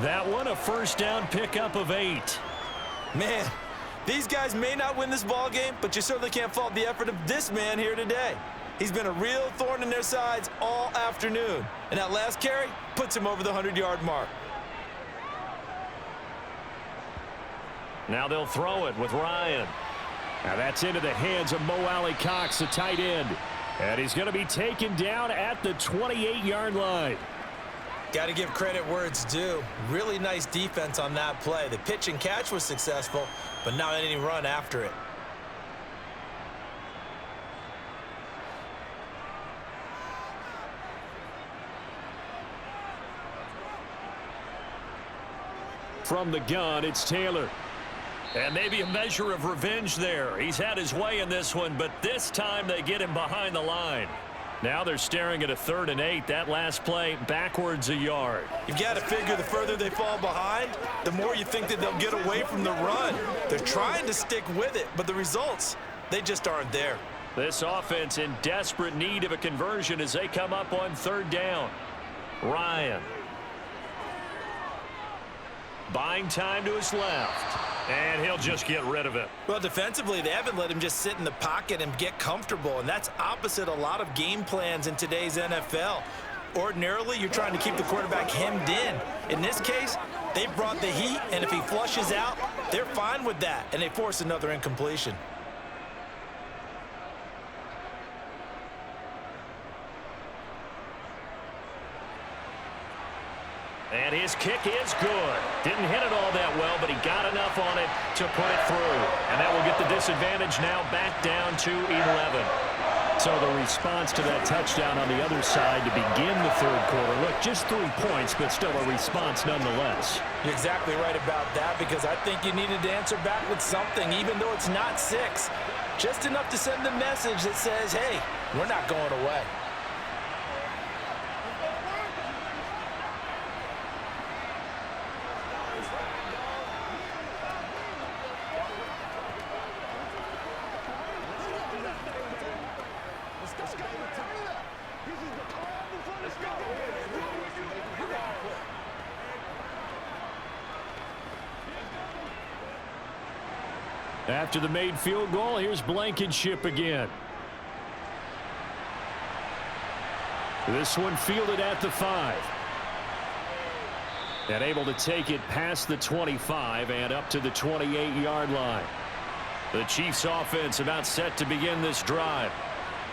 That one a first down pickup of 8. Man, these guys may not win this ball game, but you certainly can't fault the effort of this man here today. He's been a real thorn in their sides all afternoon. And that last carry puts him over the 100-yard mark. Now they'll throw it with Ryan. Now that's into the hands of Mo Alley-Cox, the tight end. And he's going to be taken down at the 28-yard line. Got to give credit where it's due. Really nice defense on that play. The pitch and catch was successful, but not any run after it. From the gun, it's Taylor. And maybe a measure of revenge there. He's had his way in this one, but this time they get him behind the line. Now they're staring at a 3rd and 8. That last play backwards a yard. You've got to figure the further they fall behind, the more you think that they'll get away from the run. They're trying to stick with it, but the results, they just aren't there. This offense in desperate need of a conversion as they come up on 3rd down. Ryan. Buying time to his left. And he'll just get rid of it. Well, defensively, they haven't let him just sit in the pocket and get comfortable, and that's opposite a lot of game plans in today's NFL. Ordinarily, you're trying to keep the quarterback hemmed in. In this case, they've brought the heat, and if he flushes out, they're fine with that, and they force another incompletion. And his kick is good. Didn't hit it all that well, but he got enough on it to put it through. And that will get the disadvantage now back down to 11. So the response to that touchdown on the other side to begin the third quarter. Look, just 3 points, but still a response nonetheless. You're exactly right about that, because I think you needed to answer back with something, even though it's not 6. Just enough to send the message that says, hey, we're not going away. After the made field goal, here's Blankenship again. This one fielded at the 5. And able to take it past the 25 and up to the 28-yard line. The Chiefs offense about set to begin this drive.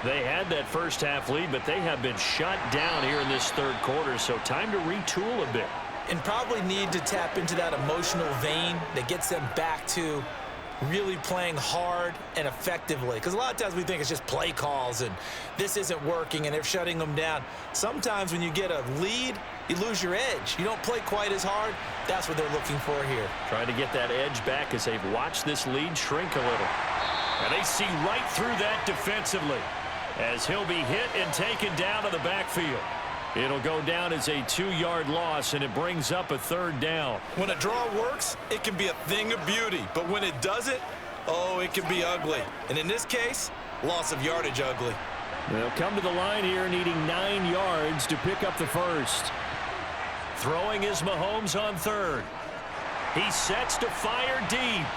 They had that first half lead, but they have been shut down here in this third quarter, so time to retool a bit. And probably need to tap into that emotional vein that gets them back to really playing hard and effectively. Because a lot of times we think it's just play calls and this isn't working and they're shutting them down. Sometimes when you get a lead, you lose your edge. You don't play quite as hard. That's what they're looking for here. Trying to get that edge back as they've watched this lead shrink a little. And they see right through that defensively as he'll be hit and taken down to the backfield. It'll go down as a 2-yard loss, and it brings up a third down. When a draw works, it can be a thing of beauty. But when it doesn't, oh, it can be ugly. And in this case, loss of yardage ugly. They'll come to the line here needing 9 yards to pick up the first. Throwing is Mahomes on third. He sets to fire deep.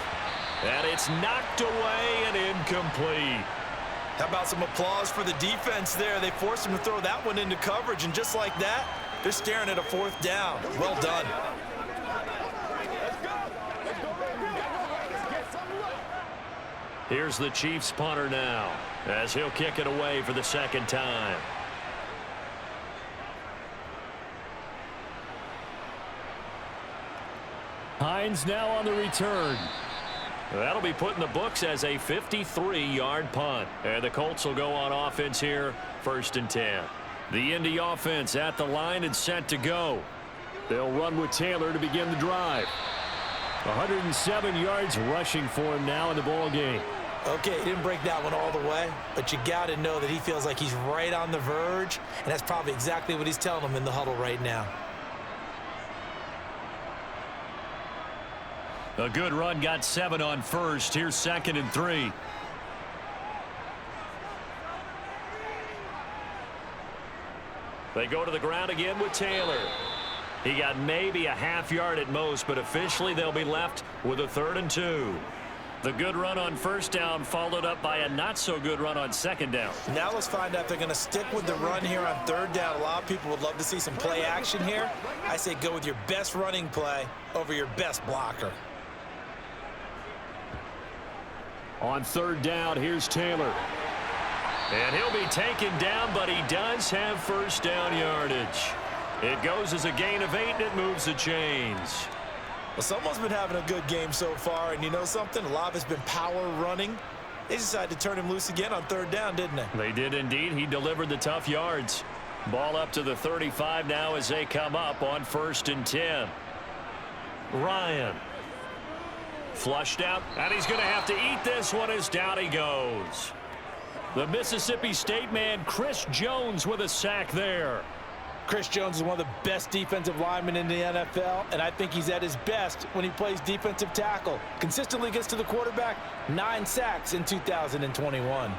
And it's knocked away and incomplete. How about some applause for the defense there? They forced him to throw that one into coverage, and just like that, they're staring at a 4th down. Well done. Here's the Chiefs punter now, as he'll kick it away for the second time. Hines now on the return. That'll be put in the books as a 53-yard punt. And the Colts will go on offense here, 1st and 10. The Indy offense at the line and set to go. They'll run with Taylor to begin the drive. 107 yards rushing for him now in the ball game. Okay, he didn't break that one all the way, but you got to know that he feels like he's right on the verge, and that's probably exactly what he's telling them in the huddle right now. A good run, got 7 on first. Here's 2nd and 3. They go to the ground again with Taylor. He got maybe a half yard at most, but officially they'll be left with a 3rd and 2. The good run on 1st down followed up by a not-so-good run on 2nd down. Now let's find out if they're going to stick with the run here on 3rd down. A lot of people would love to see some play action here. I say go with your best running play over your best blocker. On 3rd down, here's Taylor. And he'll be taken down, but he does have 1st down yardage. It goes as a gain of 8, and it moves the chains. Well, someone's been having a good game so far, and you know something? A lot of it's been power running. They decided to turn him loose again on 3rd down, didn't they? They did indeed. He delivered the tough yards. Ball up to the 35 now as they come up on 1st and 10. Ryan. Flushed out, and he's going to have to eat this one as down he goes. The Mississippi State man, Chris Jones, with a sack there. Chris Jones is one of the best defensive linemen in the NFL, and I think he's at his best when he plays defensive tackle. Consistently gets to the quarterback, 9 sacks in 2021.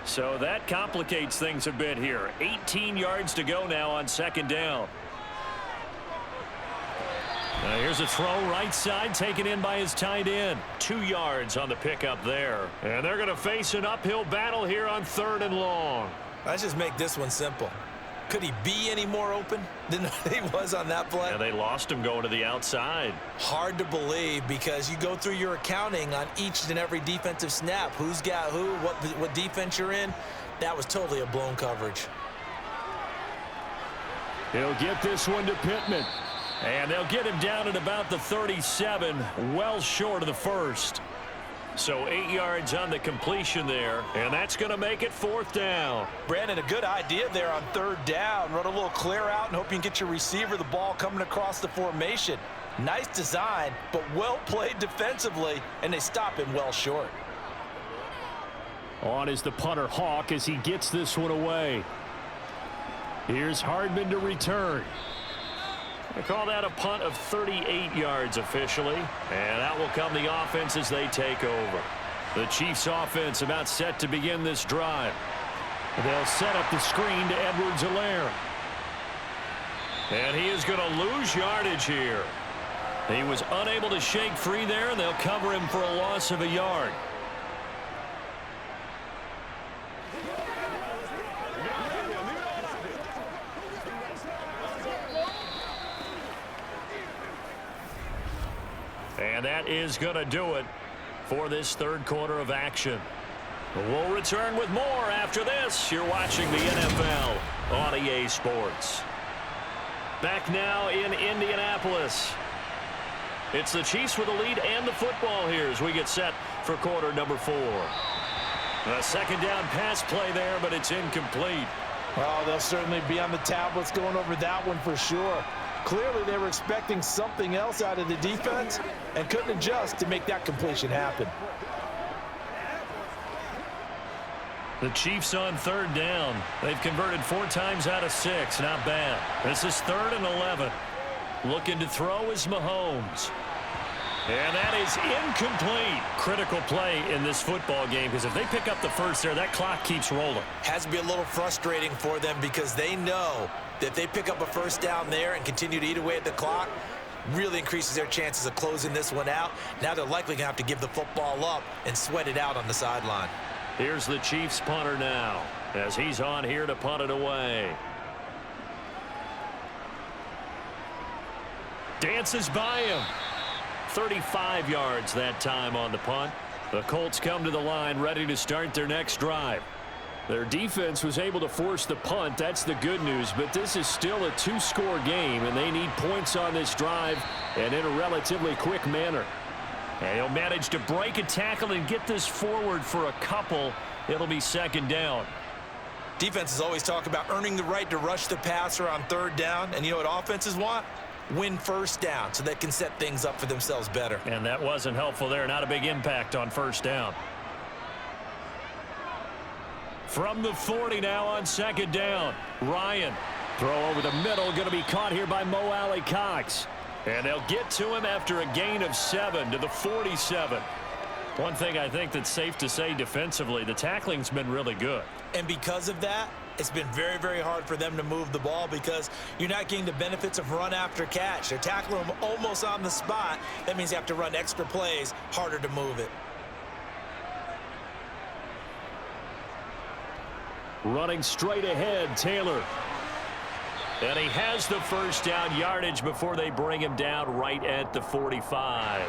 So that complicates things a bit here. 18 yards to go now on 2nd down. Now here's a throw right side taken in by his tight end. 2 yards on the pickup there. And they're going to face an uphill battle here on 3rd and long. Let's just make this one simple. Could he be any more open than he was on that play? Yeah, they lost him going to the outside. Hard to believe because you go through your accounting on each and every defensive snap. Who's got who, what defense you're in. That was totally a blown coverage. He'll get this one to Pittman. And they'll get him down at about the 37, well short of the first. So 8 yards on the completion there, and that's going to make it 4th down. Brandon, a good idea there on 3rd down. Run a little clear out and hope you can get your receiver the ball coming across the formation. Nice design, but well played defensively, and they stop him well short. On is the punter Hawk as he gets this one away. Here's Hardman to return. They call that a punt of 38 yards officially, and out will come the offense as they take over. The Chiefs offense about set to begin this drive. They'll set up the screen to Edwards-Helaire. And he is going to lose yardage here. He was unable to shake free there, and they'll cover him for a loss of a yard. And that is going to do it for this 3rd quarter of action. We'll return with more after this. You're watching the NFL on EA Sports. Back now in Indianapolis. It's the Chiefs with the lead and the football here as we get set for quarter number 4. A 2nd down pass play there, but it's incomplete. Oh, they'll certainly be on the tablets going over that one for sure. Clearly, they were expecting something else out of the defense and couldn't adjust to make that completion happen. The Chiefs on 3rd down. They've converted 4 times out of 6. Not bad. This is 3rd and 11. Looking to throw is Mahomes. And that is incomplete. Critical play in this football game because if they pick up the first there, that clock keeps rolling. Has to be a little frustrating for them because they know that if they pick up a 1st down there and continue to eat away at the clock, really increases their chances of closing this one out. Now they're likely going to have to give the football up and sweat it out on the sideline. Here's the Chiefs punter now as he's on here to punt it away. Dances by him. 35 yards that time on the punt. The Colts come to the line ready to start their next drive. Their defense was able to force the punt. That's the good news, but this is still a 2-score game, and they need points on this drive and in a relatively quick manner. And he'll manage to break a tackle and get this forward for a couple. It'll be 2nd down. Defenses always talk about earning the right to rush the passer on 3rd down, and you know what offenses want? Win 1st down so they can set things up for themselves better. And that wasn't helpful there. Not a big impact on 1st down. From the 40 now on 2nd down. Ryan. Throw over the middle. Going to be caught here by Mo Alley-Cox. And they'll get to him after a gain of 7 to the 47. One thing I think that's safe to say defensively, the tackling's been really good. And because of that, it's been very, very hard for them to move the ball because you're not getting the benefits of run after catch. They're tackling them almost on the spot. That means you have to run extra plays, harder to move it. Running straight ahead, Taylor. And he has the 1st down yardage before they bring him down right at the 45.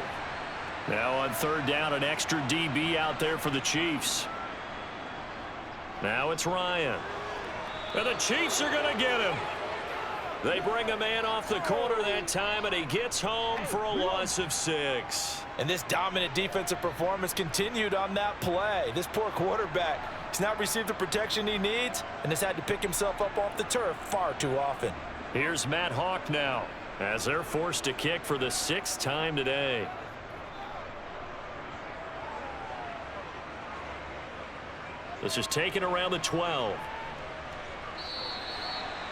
Now on 3rd down, an extra DB out there for the Chiefs. Now it's Ryan. And the Chiefs are going to get him. They bring a man off the corner that time, and he gets home for a loss of 6. And this dominant defensive performance continued on that play. This poor quarterback has not received the protection he needs and has had to pick himself up off the turf far too often. Here's Matt Hawk now as they're forced to kick for the 6th time today. This is taken around the 12.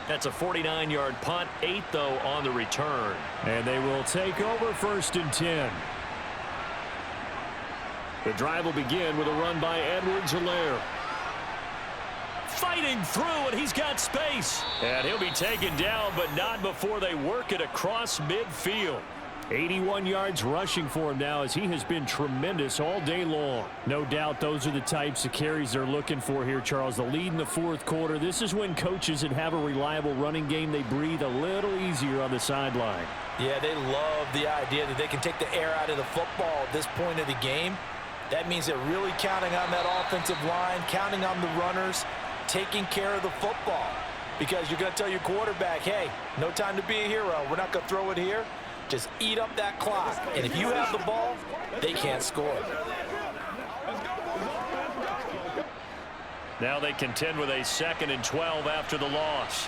That's a 49-yard punt, 8 though on the return. And they will take over 1st and 10. The drive will begin with a run by Edwards-Helaire. Fighting through, and he's got space. And he'll be taken down, but not before they work it across midfield. 81 yards rushing for him now as he has been tremendous all day long. No doubt those are the types of carries they're looking for here, Charles. The lead in the 4th quarter. This is when coaches that have a reliable running game, they breathe a little easier on the sideline. Yeah, they love the idea that they can take the air out of the football at this point of the game. That means they're really counting on that offensive line, counting on the runners, taking care of the football. because you're going to tell your quarterback, hey, no time to be a hero. We're not going to throw it here. Just eat up that clock. And if you have the ball, they can't score. Now they contend with a 2nd and 12 after the loss.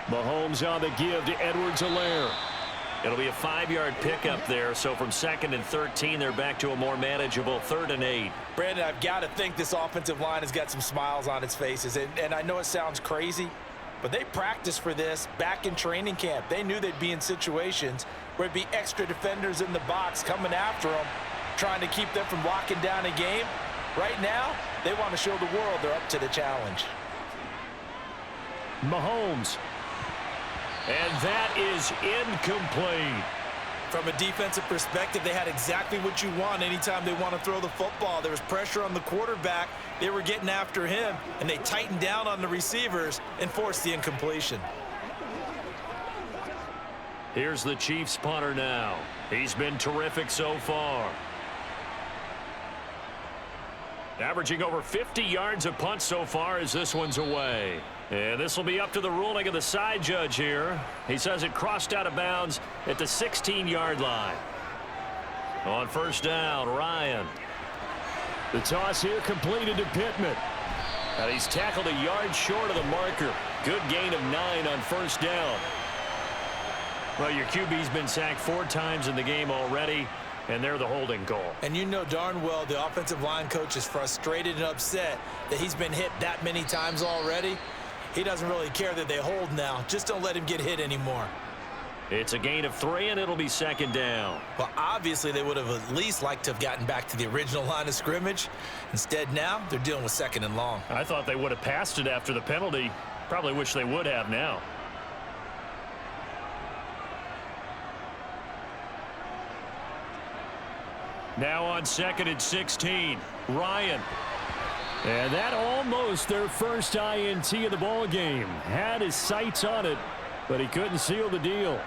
Mahomes on the give to Edwards-Helaire. It'll be a 5-yard pickup there, so from 2nd and 13, they're back to a more manageable 3rd and 8. Brandon, I've got to think this offensive line has got some smiles on its faces, and I know it sounds crazy, but they practiced for this back in training camp. They knew they'd be in situations where it'd be extra defenders in the box coming after them, trying to keep them from locking down a game. Right now, they want to show the world they're up to the challenge. Mahomes. And that is incomplete. From a defensive perspective, they had exactly what you want anytime they want to throw the football. There was pressure on the quarterback. They were getting after him, and they tightened down on the receivers and forced the incompletion. Here's the Chiefs punter now. He's been terrific so far. Averaging over 50 yards a punt so far as this one's away. And this will be up to the ruling of the side judge here. He says it crossed out of bounds at the 16-yard line. On 1st down, Ryan. The toss here completed to Pittman. And he's tackled a yard short of the marker. Good gain of 9 on 1st down. Well, your QB's been sacked 4 times in the game already, and they're the holding call. And you know darn well the offensive line coach is frustrated and upset that he's been hit that many times already. He doesn't really care that they hold now. Just don't let him get hit anymore. It's a gain of 3, and it'll be 2nd down. Well, obviously they would have at least liked to have gotten back to the original line of scrimmage. Instead now, they're dealing with 2nd and long. I thought they would have passed it after the penalty. Probably wish they would have now. Now on 2nd and 16, Ryan. And that almost their first INT of the ball game. Had his sights on it, but he couldn't seal the deal.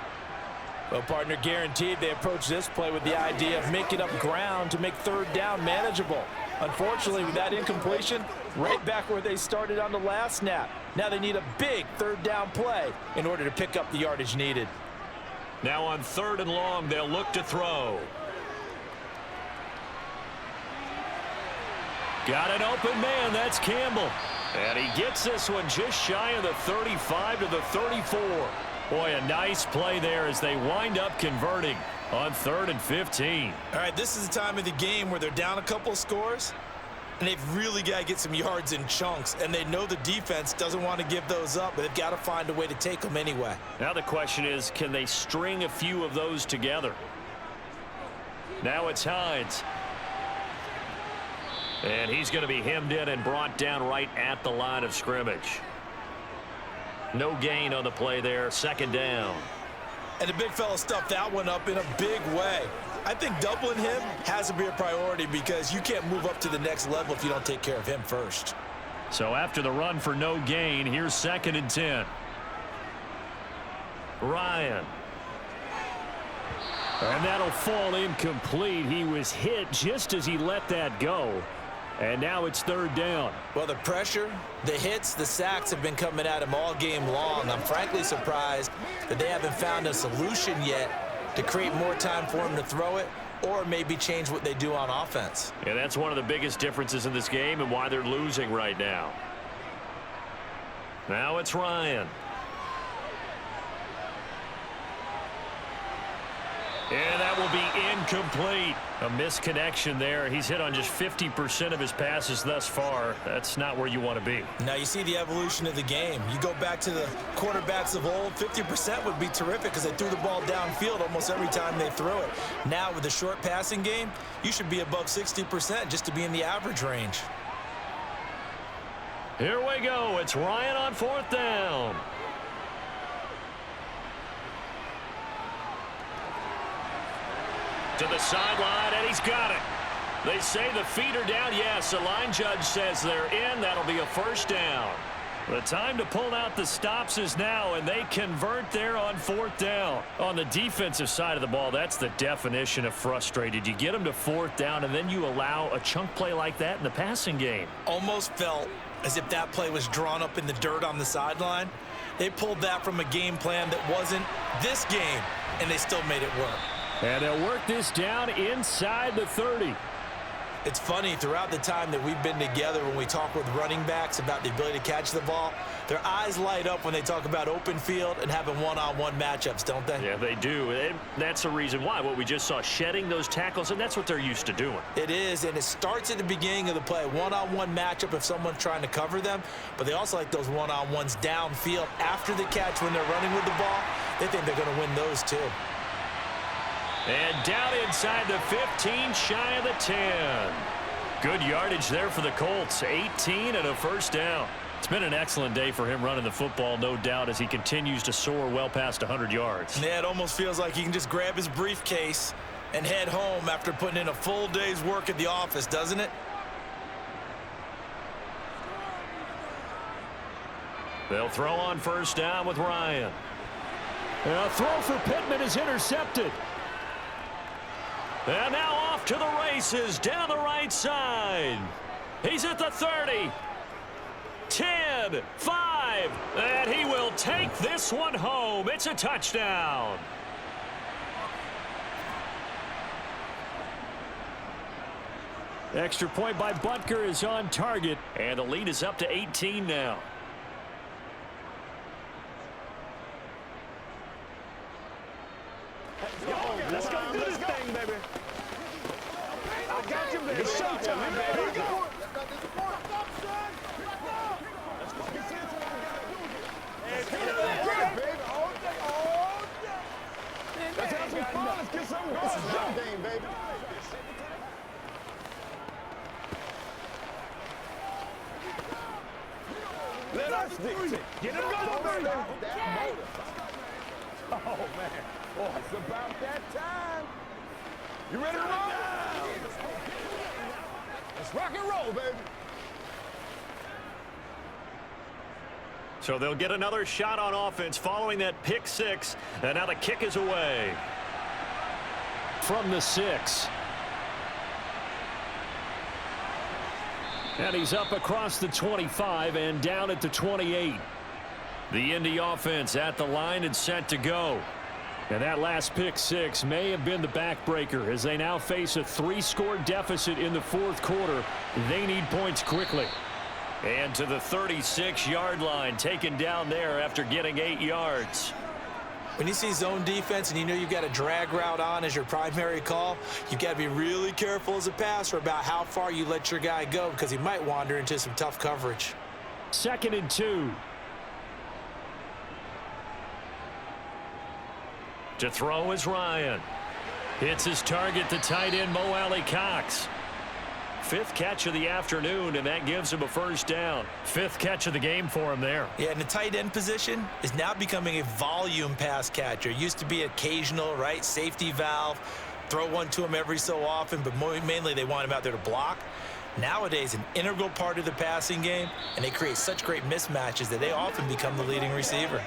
Well, partner, guaranteed they approach this play with the idea of making up ground to make 3rd down manageable. Unfortunately, with that incompletion, right back where they started on the last snap. Now they need a big 3rd down play in order to pick up the yardage needed. Now on 3rd and long, they'll look to throw. Got an open man, that's Campbell. And he gets this one just shy of the 35 to the 34. Boy, a nice play there as they wind up converting on 3rd and 15. All right, this is the time of the game where they're down a couple of scores, and they've really got to get some yards in chunks, and they know the defense doesn't want to give those up, but they've got to find a way to take them anyway. Now the question is, can they string a few of those together? Now it's Hines. And he's going to be hemmed in and brought down right at the line of scrimmage. No gain on the play there, 2nd down. And the big fella stuffed that one up in a big way. I think doubling him has to be a priority because you can't move up to the next level if you don't take care of him first. So after the run for no gain, here's 2nd and 10. Ryan. And that'll fall incomplete. He was hit just as he let that go. And now it's 3rd down. Well, the pressure, the hits, the sacks have been coming at him all game long. I'm frankly surprised that they haven't found a solution yet to create more time for him to throw it or maybe change what they do on offense. And that's one of the biggest differences in this game and why they're losing right now. Now it's Ryan. And that will be incomplete. A misconnection there. He's hit on just 50% of his passes thus far. That's not where you want to be. Now you see the evolution of the game. You go back to the quarterbacks of old, 50% would be terrific because they threw the ball downfield almost every time they threw it. Now with the short passing game, you should be above 60% just to be in the average range. Here we go. It's Ryan on 4th down. To the sideline, and he's got it. They say the feet are down. Yes, the line judge says they're in. That'll be a 1st down. The time to pull out the stops is now, and they convert there on 4th down. On the defensive side of the ball, that's the definition of frustrated. You get them to 4th down, and then you allow a chunk play like that in the passing game. Almost felt as if that play was drawn up in the dirt on the sideline. They pulled that from a game plan that wasn't this game, and they still made it work. And they'll work this down inside the 30. It's funny, throughout the time that we've been together, when we talk with running backs about the ability to catch the ball, their eyes light up when they talk about open field and having one-on-one matchups, don't they? Yeah, they do. And that's the reason why. What we just saw, shedding those tackles, and that's what they're used to doing. It is, and it starts at the beginning of the play. One-on-one matchup if someone's trying to cover them, but they also like those one-on-ones downfield after the catch when they're running with the ball. They think they're going to win those too. And down inside the 15, shy of the 10. Good yardage there for the Colts. 18 and a first down. It's been an excellent day for him running the football, no doubt, as he continues to soar well past 100 yards. Yeah, it almost feels like he can just grab his briefcase and head home after putting in a full day's work at the office, doesn't it? They'll throw on first down with Ryan. A throw for Pittman is intercepted. And now off to the races down the right side. He's at the 30. 10, 5, and he will take this one home. It's a touchdown. Extra point by Butker is on target, and the lead is up to 18 now. Let's go do this thing, baby. I got you, baby. It's showtime, baby. Here we go. Let's have some fun. Let's get some going. This is your game, baby. Let us dictate. Get him going, baby. Oh, man. Oh, it's about that time. You ready to roll? Let's rock and roll, baby. So they'll get another shot on offense following that pick 6, and now the kick is away. From the 6. And he's up across the 25 and down at the 28. The Indy offense at the line and set to go. And that last pick 6 may have been the backbreaker as they now face a 3-score deficit in the 4th quarter. They need points quickly. And to the 36-yard line, taken down there after getting 8 yards. When you see zone defense and you know you've got a drag route on as your primary call, you've got to be really careful as a passer about how far you let your guy go because he might wander into some tough coverage. 2nd and 2. To throw is Ryan. Hits his target, the tight end, Mo Alley-Cox. 5th catch of the afternoon, and that gives him a first down. 5th catch of the game for him there. Yeah, and the tight end position is now becoming a volume pass catcher. Used to be occasional, right, safety valve, throw one to him every so often, but mainly they want him out there to block. Nowadays, an integral part of the passing game, and they create such great mismatches that they often become the leading receiver.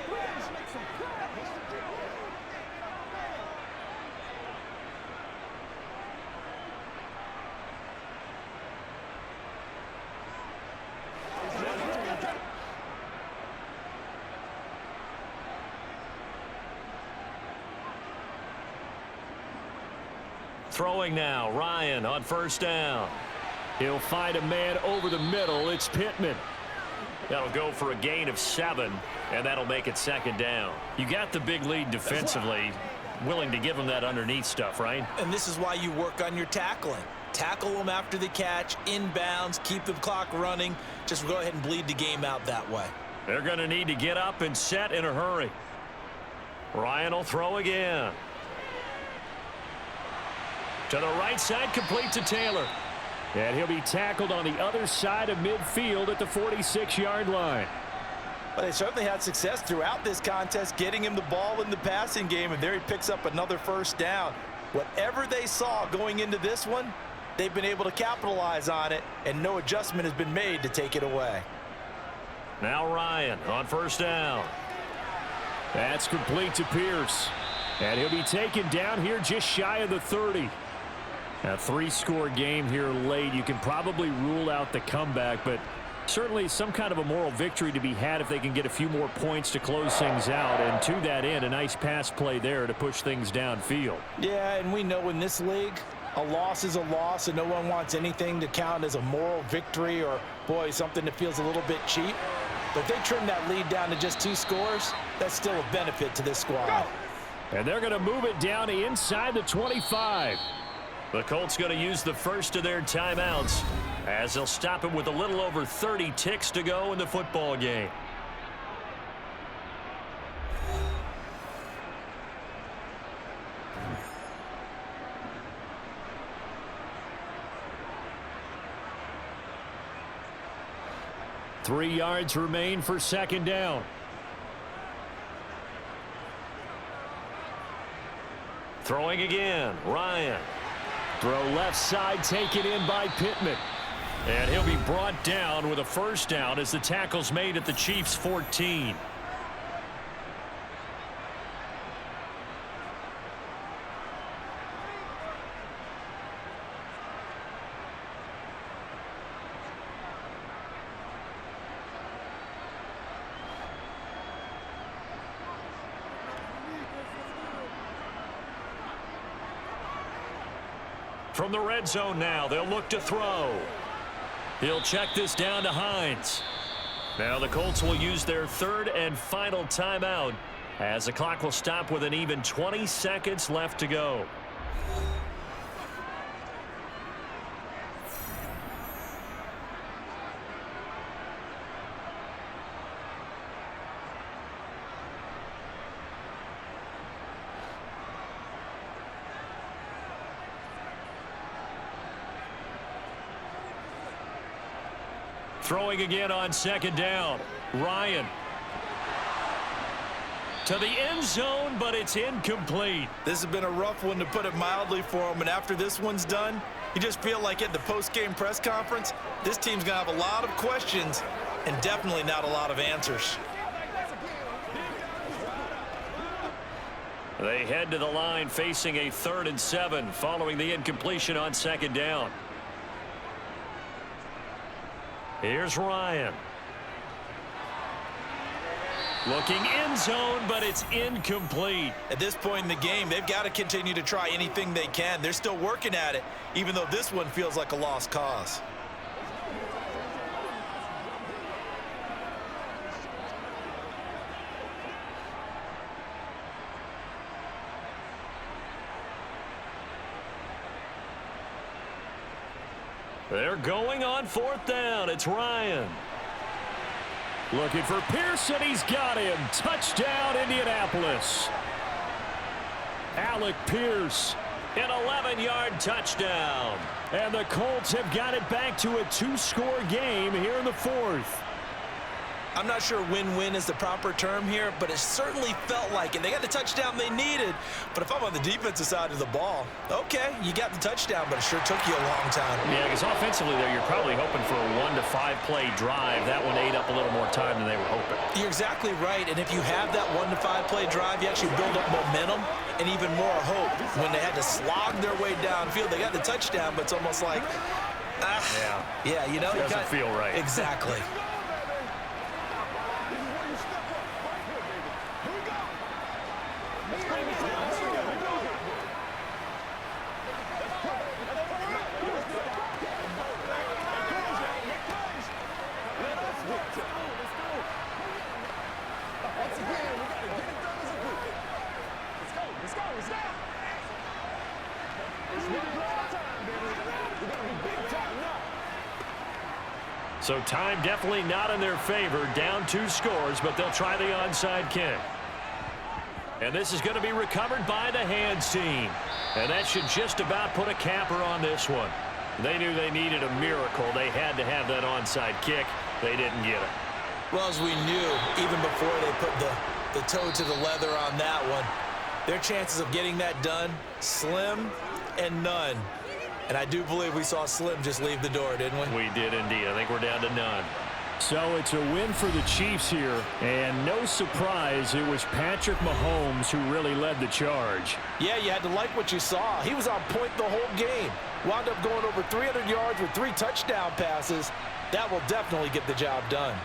Throwing now, Ryan on first down. He'll find a man over the middle. It's Pittman. That'll go for a gain of 7, and that'll make it 2nd down. You got the big lead defensively, willing to give him that underneath stuff, right? And this is why you work on your tackling. Tackle them after the catch, inbounds, keep the clock running. Just go ahead and bleed the game out that way. They're going to need to get up and set in a hurry. Ryan will throw again. To the right side, complete to Taylor. And he'll be tackled on the other side of midfield at the 46-yard line. Well, they certainly had success throughout this contest, getting him the ball in the passing game, and there he picks up another first down. Whatever they saw going into this one, they've been able to capitalize on it, and no adjustment has been made to take it away. Now Ryan on first down. That's complete to Pierce. And he'll be taken down here just shy of the 30. A 3-score game here late. You can probably rule out the comeback, but certainly some kind of a moral victory to be had if they can get a few more points to close things out. And to that end, a nice pass play there to push things downfield. Yeah, and we know in this league, a loss is a loss, and no one wants anything to count as a moral victory or, boy, something that feels a little bit cheap. But if they trim that lead down to just 2 scores, that's still a benefit to this squad. And they're going to move it down inside the 25. The Colts going to use the first of their timeouts as they'll stop it with a little over 30 ticks to go in the football game. Three yards remain for second down. Throwing again, Ryan. Throw left side, taken in by Pittman. And he'll be brought down with a first down as the tackle's made at the Chiefs' 14. From the red zone now, they'll look to throw. He'll check this down to Hines. Now the Colts will use their third and final timeout as the clock will stop with an even 20 seconds left to go. Throwing again on second down. Ryan. To the end zone, but it's incomplete. This has been a rough one, to put it mildly, for him. And after this one's done, you just feel like at the post-game press conference, this team's going to have a lot of questions and definitely not a lot of answers. They head to the line facing a 3rd and 7 following the incompletion on second down. Here's Ryan. Looking end zone, but it's incomplete. At this point in the game, they've got to continue to try anything they can. They're still working at it, even though this one feels like a lost cause. They're going on 4th down. It's Ryan. Looking for Pearson. He's got him. Touchdown, Indianapolis. Alec Pierce. An 11-yard touchdown. And the Colts have got it back to a 2-score game here in the 4th. I'm not sure win-win is the proper term here, but it certainly felt like it. They got the touchdown they needed, but if I'm on the defensive side of the ball, okay, you got the touchdown, but it sure took you a long time. Yeah, because offensively there, you're probably hoping for a 1 to 5 play drive. That one ate up a little more time than they were hoping. You're exactly right, and if you have that 1 to 5 play drive, you actually build up momentum and even more hope. When they had to slog their way downfield, they got the touchdown, but it's almost like, yeah, you know, doesn't feel right. Exactly. So time definitely not in their favor. Down 2 scores, but they'll try the onside kick. And this is going to be recovered by the hands team. And that should just about put a capper on this one. They knew they needed a miracle. They had to have that onside kick. They didn't get it. Well, as we knew, even before they put the toe to the leather on that one, their chances of getting that done, slim and none. And I do believe we saw Slim just leave the door, didn't we? We did indeed. I think we're down to none. So it's a win for the Chiefs here, and no surprise, it was Patrick Mahomes who really led the charge. Yeah, you had to like what you saw. He was on point the whole game. Wound up going over 300 yards with 3 touchdown passes. That will definitely get the job done.